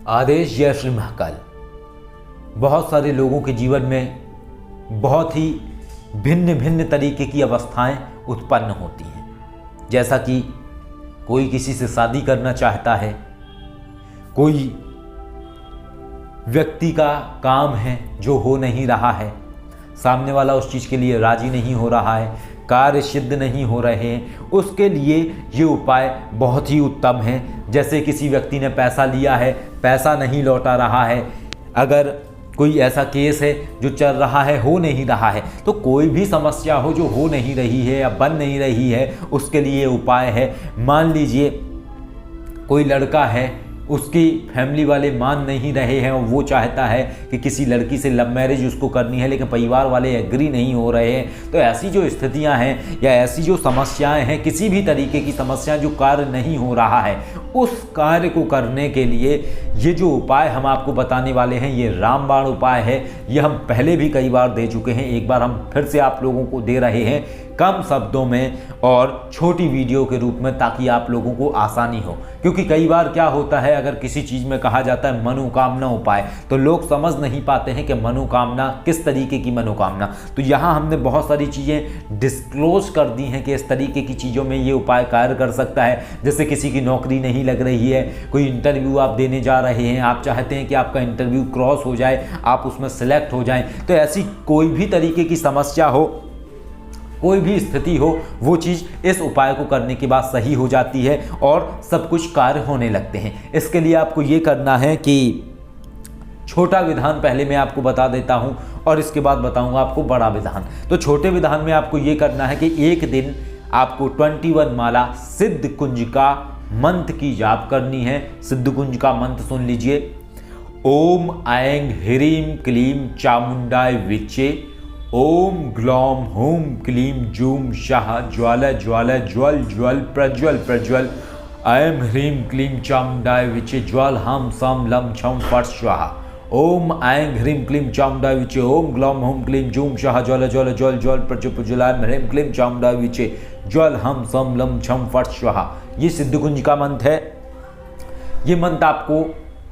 आदेश जय श्री महाकाल। बहुत सारे लोगों के जीवन में बहुत ही भिन्न भिन्न तरीके की अवस्थाएं उत्पन्न होती हैं। जैसा कि कोई किसी से शादी करना चाहता है, कोई व्यक्ति का काम है जो हो नहीं रहा है, सामने वाला उस चीज़ के लिए राजी नहीं हो रहा है, कार्य सिद्ध नहीं हो रहे हैं, उसके लिए ये उपाय बहुत ही उत्तम है। जैसे किसी व्यक्ति ने पैसा लिया है, पैसा नहीं लौटा रहा है, अगर कोई ऐसा केस है जो चल रहा है, हो नहीं रहा है, तो कोई भी समस्या हो जो हो नहीं रही है या बन नहीं रही है, उसके लिए उपाय है। मान लीजिए कोई लड़का है, उसकी फैमिली वाले मान नहीं रहे हैं और वो चाहता है कि किसी लड़की से लव मैरिज उसको करनी है, लेकिन परिवार वाले एग्री नहीं हो रहे हैं। तो ऐसी जो स्थितियां हैं या ऐसी जो समस्याएं हैं, किसी भी तरीके की समस्या जो कार्य नहीं हो रहा है, उस कार्य को करने के लिए ये जो उपाय हम आपको बताने वाले हैं, ये रामबाण उपाय है। ये हम पहले भी कई बार दे चुके हैं, एक बार हम फिर से आप लोगों को दे रहे हैं कम शब्दों में और छोटी वीडियो के रूप में, ताकि आप लोगों को आसानी हो। क्योंकि कई बार क्या होता है, अगर किसी चीज़ में कहा जाता है मनोकामना उपाय, तो लोग समझ नहीं पाते हैं कि मनोकामना किस तरीके की मनोकामना। तो यहाँ हमने बहुत सारी चीज़ें डिस्क्लोज कर दी हैं कि इस तरीके की चीज़ों में ये उपाय कार्य कर सकता है। जैसे किसी की नौकरी नहीं लग रही है, कोई इंटरव्यू आप देने जा रहे हैं, आप चाहते हैं कि आपका इंटरव्यू क्रॉस हो जाए, आप उसमें सेलेक्ट हो जाएं, तो ऐसी कोई भी तरीके की समस्या हो, कोई भी स्थिति हो, वो चीज़ इस उपाय को करने के बाद सही हो जाती है और सब कुछ कार्य होने लगते हैं। इसके लिए आपको ये करना है कि छोटा विधान पहले मैं आपको बता देता हूँ और इसके बाद बताऊँगा आपको बड़ा विधान। तो छोटे विधान में आपको ये करना है कि एक दिन आपको 21 माला सिद्ध कुंज का मंत्र की जाप करनी है। सिद्ध कुंज का मंत्र सुन लीजिए। ओम ऐं ह्रीं क्लीं चामुंडाय विचे, ओम ग्लौम हूम क्लीं जूम शाह ज्वाला ज्वाला ज्वल ज्वल प्रज्वल प्रज्वल, ऐं ह्रीं क्लीं चामुंडाय विचे ज्वाल हम सम लम छम फट स्वाहा। ओम ऐं ह्रीं क्लीं चामुंडाय विचे, ओम ग्लौम हूम क्लीं जूम शाह ज्वाला ज्वाला ज्वल ज्वल प्रज्वल प्रज्वल, ऐं ह्रीं क्लीं चामुंडाय विचे ज्वल हम सम लम छम फट स्वाहा। ये सिद्ध कुंज का मंत्र है। ये मंत्र आपको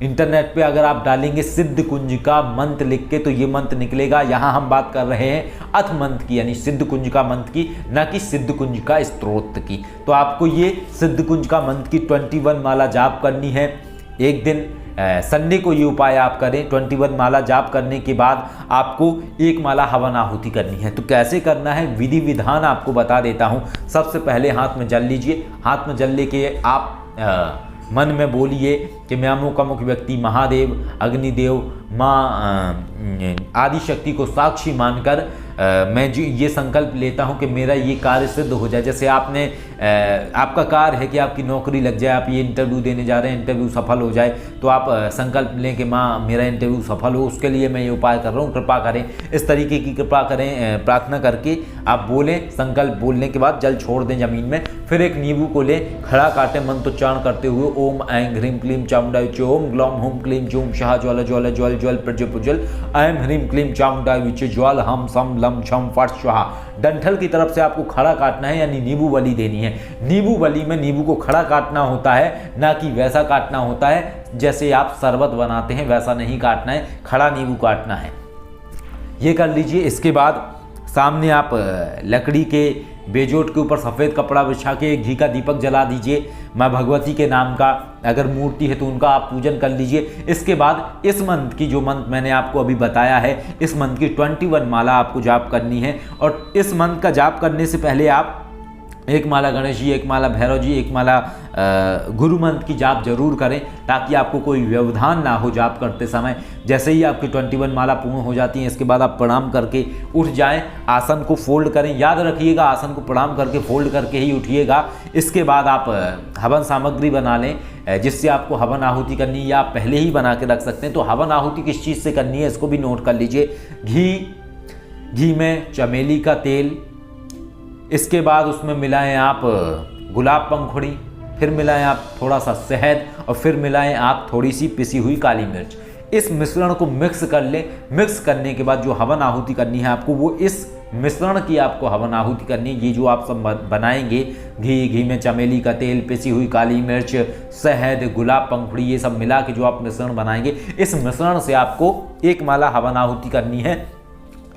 इंटरनेट पे अगर आप डालेंगे सिद्ध कुंज का मंत्र लिख के, तो ये मंत्र निकलेगा। यहाँ हम बात कर रहे हैं अथ मंत्र की, यानी सिद्ध कुंज का मंत्र की, ना कि सिद्ध कुंज का स्तोत्र की। तो आपको ये सिद्ध कुंज का मंत्र की 21 माला जाप करनी है। एक दिन संडे को ये उपाय आप करें। 21 माला जाप करने के बाद आपको एक माला हवन आहुति करनी है। तो कैसे करना है, विधि विधान आपको बता देता हूँ। सबसे पहले हाथ में जल लीजिए। हाथ में जल लेके आप मन में बोलिए कि मैं अमुक अमुक व्यक्ति महादेव, अग्निदेव, माँ आदि शक्ति को साक्षी मानकर मैं ये संकल्प लेता हूँ कि मेरा ये कार्य सिद्ध हो जाए। जैसे आपने आपका कार्य है कि आपकी नौकरी लग जाए, आप ये इंटरव्यू देने जा रहे हैं, इंटरव्यू सफल हो जाए, तो आप संकल्प लें कि माँ मेरा इंटरव्यू सफल हो, उसके लिए मैं ये उपाय कर रहा हूँ, कृपा करें। इस तरीके की कृपा करें, प्रार्थना करके आप बोलें। संकल्प बोलने के बाद जल छोड़ दें ज़मीन में। फिर एक नींबू को लें, खड़ा काटें मंत्रोच्चारण करते हुए ओम ऐं ह्रीं क्लीं चामुंडाय विचे, ओम ग्लौम हूम क्लीं जूम शाह ज्वाला ज्वाला ज्वल ज्वल प्रज्वल प्रज्वल, ऐं ह्रीं क्लीं चामुंडाय विचे ज्वाल हम सम लम छम फट स्वाहा। डंठल की तरफ से आपको खड़ा काटना है, यानी नींबू बली देनी है। नींबू बली में नींबू को खड़ा काटना होता है, ना कि वैसा काटना होता है जैसे आप शरबत बनाते हैं, वैसा नहीं काटना है, खड़ा नींबू काटना है। ये कर लीजिए। इसके बाद सामने आप लकड़ी के बेजोट के ऊपर सफ़ेद कपड़ा बिछा के घी का दीपक जला दीजिए। माँ भगवती के नाम का अगर मूर्ति है तो उनका आप पूजन कर लीजिए। इसके बाद इस मंत्र की, जो मंत्र मैंने आपको अभी बताया है, इस मंत्र की 21 माला आपको जाप करनी है। और इस मंत्र का जाप करने से पहले आप एक माला गणेश जी, एक माला भैरव जी, एक माला गुरु मंत्र की जाप जरूर करें, ताकि आपको कोई व्यवधान ना हो जाप करते समय। जैसे ही आपकी 21 माला पूर्ण हो जाती हैं, इसके बाद आप प्रणाम करके उठ जाएं, आसन को फोल्ड करें। याद रखिएगा, आसन को प्रणाम करके फोल्ड करके ही उठिएगा। इसके बाद आप हवन सामग्री बना लें, जिससे आपको हवन आहुति करनी है, या आप पहले ही बना के रख सकते हैं। तो हवन आहुति किस चीज़ से करनी है, इसको भी नोट कर लीजिए। घी में चमेली का तेल, इसके बाद उसमें मिलाएं आप गुलाब पंखुड़ी, फिर मिलाएं आप थोड़ा सा शहद, और फिर मिलाएं आप थोड़ी सी पिसी हुई काली मिर्च। इस मिश्रण को मिक्स कर ले। मिक्स करने के बाद जो हवन आहुति करनी है आपको, वो इस मिश्रण की आपको हवन आहुति करनी है। ये जो आप सब बनाएंगे, घी में चमेली का तेल, पिसी हुई काली मिर्च, शहद, गुलाब पंखुड़ी, ये सब मिला के जो आप मिश्रण बनाएंगे, इस मिश्रण से आपको एक माला हवन आहुति करनी है,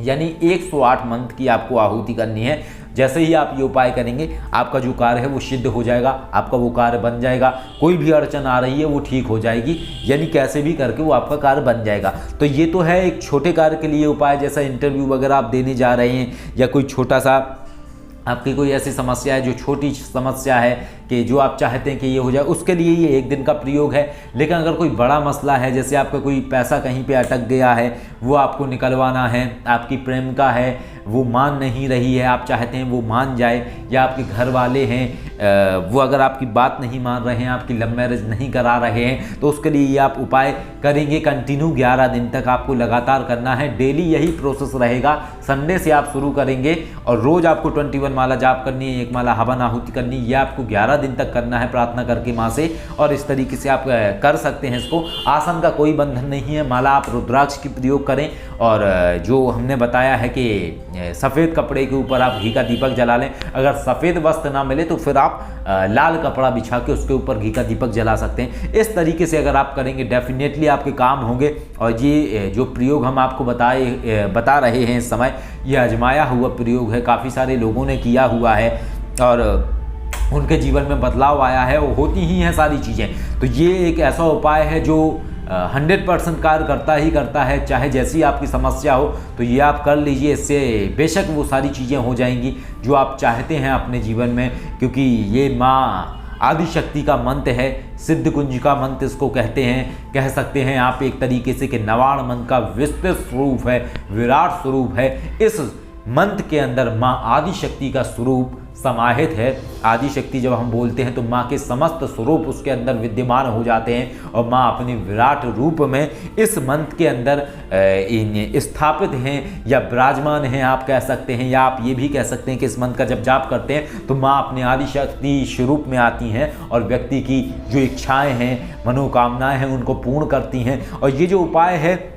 यानी 108 मंत्र की आपको आहुति करनी है। जैसे ही आप ये उपाय करेंगे, आपका जो कार्य है वो सिद्ध हो जाएगा, आपका वो कार्य बन जाएगा। कोई भी अड़चन आ रही है वो ठीक हो जाएगी, यानी कैसे भी करके वो आपका कार्य बन जाएगा। तो ये तो है एक छोटे कार्य के लिए उपाय, जैसा इंटरव्यू वगैरह आप देने जा रहे हैं, या कोई छोटा सा आपकी कोई ऐसी समस्या है जो छोटी समस्या है कि जो आप चाहते हैं कि ये हो जाए, उसके लिए ये एक दिन का प्रयोग है। लेकिन अगर कोई बड़ा मसला है, जैसे आपका कोई पैसा कहीं पे अटक गया है, वो आपको निकलवाना है, आपकी प्रेमिका है वो मान नहीं रही है, आप चाहते हैं वो मान जाए, या आपके घर वाले हैं वो अगर आपकी बात नहीं मान रहे हैं, आपकी लव मैरिज नहीं करा रहे हैं, तो उसके लिए ये आप उपाय करेंगे। कंटिन्यू 11 दिन तक आपको लगातार करना है। डेली यही प्रोसेस रहेगा। संडे से आप शुरू करेंगे और रोज़ आपको 21 माला जाप करनी है, 1 माला हवन आहुति करनी है। ये आपको 11 दिन तक करना है प्रार्थना करके माँ से, और इस तरीके से आप कर सकते हैं इसको। आसन का कोई बंधन नहीं है। माला आप रुद्राक्ष की प्रयोग करें, और जो हमने बताया है कि सफ़ेद कपड़े के ऊपर आप घी का दीपक जला लें। अगर सफ़ेद वस्त्र ना मिले तो फिर आप लाल कपड़ा बिछा के उसके ऊपर घी का दीपक जला सकते हैं। इस तरीके से अगर आप करेंगे, डेफिनेटली आपके काम होंगे। और ये जो प्रयोग हम आपको बता रहे हैं इस समय, ये आजमाया हुआ प्रयोग है, काफ़ी सारे लोगों ने किया हुआ है और उनके जीवन में बदलाव आया है। वो होती ही हैं सारी चीज़ें। तो ये एक ऐसा उपाय है जो 100% कार्य करता ही करता है। चाहे जैसी आपकी समस्या हो, तो ये आप कर लीजिए। इससे बेशक वो सारी चीज़ें हो जाएंगी जो आप चाहते हैं अपने जीवन में, क्योंकि ये माँ आदिशक्ति का मंत्र है, सिद्ध कुंज का मंत्र इसको कहते हैं, कह सकते हैं आप एक तरीके से कि नवाण मंत्र का विस्तृत स्वरूप है, विराट स्वरूप है। इस मंत्र के अंदर माँ आदिशक्ति का स्वरूप समाहित है। आदिशक्ति जब हम बोलते हैं तो माँ के समस्त स्वरूप उसके अंदर विद्यमान हो जाते हैं, और माँ अपने विराट रूप में इस मंत्र के अंदर स्थापित हैं या विराजमान हैं, आप कह सकते हैं। या आप ये भी कह सकते हैं कि इस मंत्र का जब जाप करते हैं तो माँ अपने आदिशक्ति स्वरूप में आती हैं और व्यक्ति की जो इच्छाएँ हैं, मनोकामनाएँ हैं, उनको पूर्ण करती हैं। और ये जो उपाय है,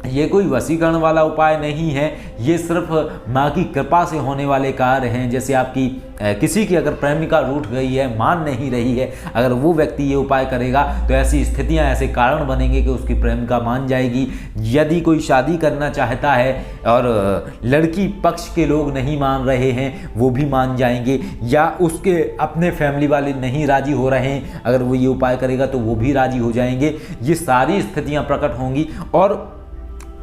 ये कोई वशीकरण वाला उपाय नहीं है। ये सिर्फ माँ की कृपा से होने वाले कार्य हैं। जैसे आपकी किसी की अगर प्रेमिका रूठ गई है, मान नहीं रही है, अगर वो व्यक्ति ये उपाय करेगा तो ऐसी स्थितियां, ऐसे कारण बनेंगे कि उसकी प्रेमिका मान जाएगी। यदि कोई शादी करना चाहता है और लड़की पक्ष के लोग नहीं मान रहे हैं, वो भी मान जाएंगे। या उसके अपने फैमिली वाले नहीं राजी हो रहे हैं, अगर वो ये उपाय करेगा तो वो भी राजी हो जाएंगे। ये सारी स्थितियाँ प्रकट होंगी। और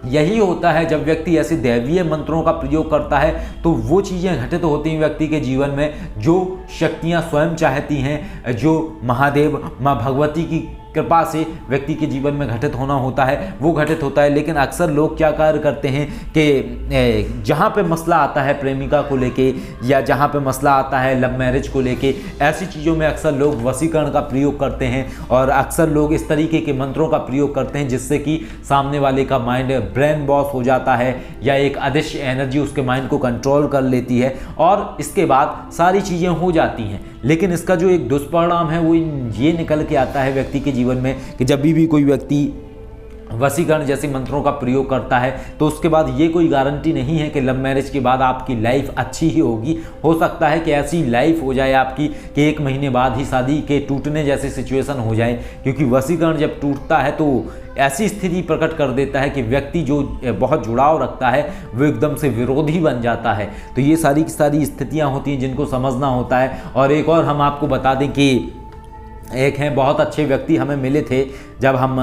यही होता है जब व्यक्ति ऐसे दैवीय मंत्रों का प्रयोग करता है, तो वो चीज़ें घटित होती हैं व्यक्ति के जीवन में जो शक्तियाँ स्वयं चाहती हैं, जो महादेव माँ भगवती की कृपा से व्यक्ति के जीवन में घटित होना होता है, वो घटित होता है। लेकिन अक्सर लोग क्या कार्य करते हैं कि जहाँ पे मसला आता है प्रेमिका को लेके, या जहाँ पे मसला आता है लव मैरिज को लेके, ऐसी चीज़ों में अक्सर लोग वशीकरण का प्रयोग करते हैं। और अक्सर लोग इस तरीके के मंत्रों का प्रयोग करते हैं जिससे कि सामने वाले का माइंड ब्रेन वॉश हो जाता है, या एक अदृश्य एनर्जी उसके माइंड को कंट्रोल कर लेती है, और इसके बाद सारी चीज़ें हो जाती हैं। लेकिन इसका जो एक दुष्परिणाम है वो ये निकल के आता है व्यक्ति के जीवन में कि जब भी कोई व्यक्ति वशीकरण जैसे मंत्रों का प्रयोग करता है, तो उसके बाद ये कोई गारंटी नहीं है कि लव मैरिज के बाद आपकी लाइफ अच्छी ही होगी। हो सकता है कि ऐसी लाइफ हो जाए आपकी कि 1 महीने बाद ही शादी के टूटने जैसी सिचुएशन हो जाए, क्योंकि वशीकरण जब टूटता है तो ऐसी स्थिति प्रकट कर देता है कि व्यक्ति जो बहुत जुड़ाव रखता है वो एकदम से विरोधी बन जाता है। तो ये सारी की सारी स्थितियाँ होती हैं जिनको समझना होता है। और एक और हम आपको बता दें कि एक हैं बहुत अच्छे व्यक्ति हमें मिले थे जब हम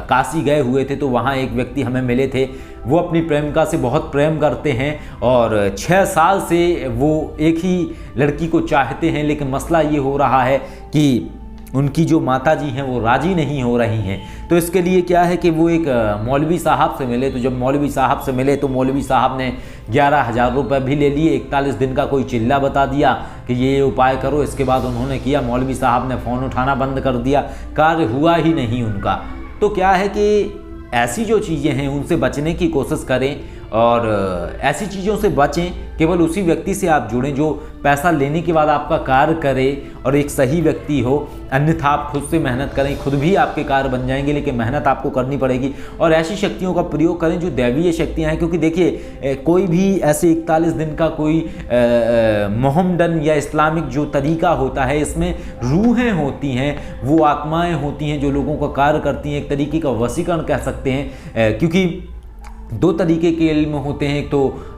काशी गए हुए थे, तो वहाँ एक व्यक्ति हमें मिले थे। वो अपनी प्रेमिका से बहुत प्रेम करते हैं और 6 साल से वो एक ही लड़की को चाहते हैं। लेकिन मसला ये हो रहा है कि उनकी जो माता जी हैं वो राज़ी नहीं हो रही हैं। तो इसके लिए क्या है कि वो एक मौलवी साहब से मिले। तो जब मौलवी साहब से मिले तो मौलवी साहब ने 11,000 रुपये भी ले लिए। 41 दिन का कोई चिल्ला बता दिया कि ये उपाय करो। इसके बाद उन्होंने किया, मौलवी साहब ने फ़ोन उठाना बंद कर दिया, कार्य हुआ ही नहीं उनका। तो क्या है कि ऐसी जो चीज़ें हैं उनसे बचने की कोशिश करें। और ऐसी चीज़ों से बचें। केवल उसी व्यक्ति से आप जुड़ें जो पैसा लेने के बाद आपका कार्य करे और एक सही व्यक्ति हो, अन्यथा आप खुद से मेहनत करें, खुद भी आपके कार्य बन जाएंगे, लेकिन मेहनत आपको करनी पड़ेगी। और ऐसी शक्तियों का प्रयोग करें जो दैवीय शक्तियाँ हैं, क्योंकि देखिए कोई भी ऐसे 41 दिन का कोई मोहम्मडन या इस्लामिक जो तरीका होता है, इसमें रूहें होती हैं, वो आत्माएं होती हैं जो लोगों का कार्य करती हैं, एक तरीके का वशीकरण कह सकते हैं, क्योंकि 2 तरीके के इल्म होते हैं, एक तो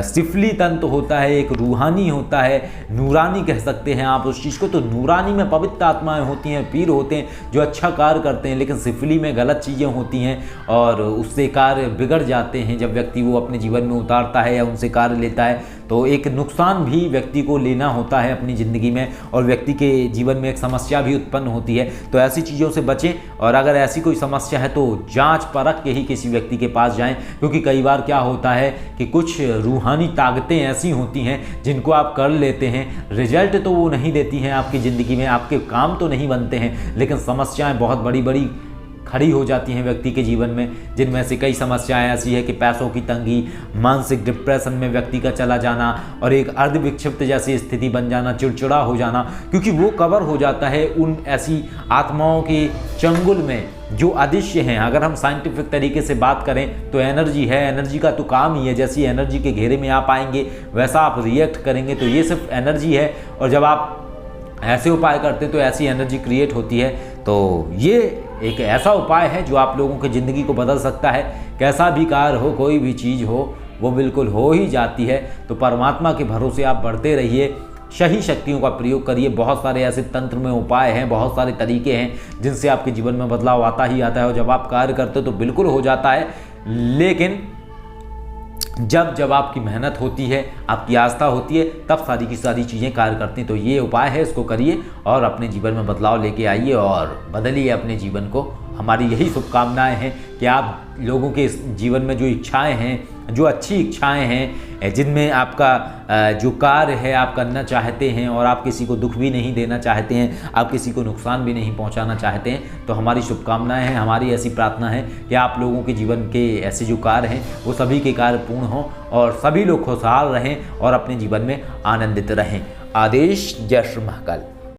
सिफली तंत्र होता है, एक रूहानी होता है, नूरानी कह सकते हैं आप उस चीज़ को। तो नूरानी में पवित्र आत्माएं होती हैं, पीर होते हैं जो अच्छा कार्य करते हैं, लेकिन सिफली में गलत चीज़ें होती हैं और उससे कार्य बिगड़ जाते हैं। जब व्यक्ति वो अपने जीवन में उतारता है या उनसे कार्य लेता है तो एक नुकसान भी व्यक्ति को लेना होता है अपनी ज़िंदगी में, और व्यक्ति के जीवन में एक समस्या भी उत्पन्न होती है। तो ऐसी चीज़ों से बचें, और अगर ऐसी कोई समस्या है तो जांच परख के ही किसी व्यक्ति के पास जाएं, क्योंकि कई बार क्या होता है कि कुछ रूहानी ताकतें ऐसी होती हैं जिनको आप कर लेते हैं, रिजल्ट तो वो नहीं देती हैं आपकी ज़िंदगी में, आपके काम तो नहीं बनते हैं, लेकिन समस्याएँ बहुत बड़ी बड़ी खड़ी हो जाती हैं व्यक्ति के जीवन में, जिनमें से कई समस्याएं ऐसी है कि पैसों की तंगी, मानसिक डिप्रेशन में व्यक्ति का चला जाना और एक अर्ध विक्षिप्त जैसी स्थिति बन जाना, चिड़चिड़ा हो जाना, क्योंकि वो कवर हो जाता है उन ऐसी आत्माओं के चंगुल में जो अदृश्य हैं। अगर हम साइंटिफिक तरीके से बात करें तो एनर्जी है, एनर्जी का तो काम ही है, जैसी एनर्जी के घेरे में आप आएंगे वैसा आप रिएक्ट करेंगे, तो ये सिर्फ एनर्जी है। और जब आप ऐसे उपाय करते हैं तो ऐसी एनर्जी क्रिएट होती है। तो ये एक ऐसा उपाय है जो आप लोगों की ज़िंदगी को बदल सकता है। कैसा भी कार्य हो, कोई भी चीज़ हो, वो बिल्कुल हो ही जाती है। तो परमात्मा के भरोसे आप बढ़ते रहिए, सही शक्तियों का प्रयोग करिए। बहुत सारे ऐसे तंत्र में उपाय हैं, बहुत सारे तरीके हैं जिनसे आपके जीवन में बदलाव आता ही आता है, और जब आप कार्य करते हो तो बिल्कुल हो जाता है। लेकिन जब आपकी मेहनत होती है, आपकी आस्था होती है, तब सारी की सारी चीज़ें कार्य करती हैं। तो ये उपाय है, इसको करिए और अपने जीवन में बदलाव लेके आइए और बदलिए अपने जीवन को। हमारी यही शुभकामनाएं हैं कि आप लोगों के जीवन में जो इच्छाएं हैं, जो अच्छी इच्छाएं हैं, जिनमें आपका जो कार्य है आप करना चाहते हैं और आप किसी को दुख भी नहीं देना चाहते हैं, आप किसी को नुकसान भी नहीं पहुंचाना चाहते हैं, तो हमारी शुभकामनाएं हैं, हमारी ऐसी प्रार्थना है कि आप लोगों के जीवन के ऐसे जो कार्य हैं वो सभी के कार्य पूर्ण हों और सभी लोग खुशहाल रहें और अपने जीवन में आनंदित रहें। आदेश। जय श्री महाकाल।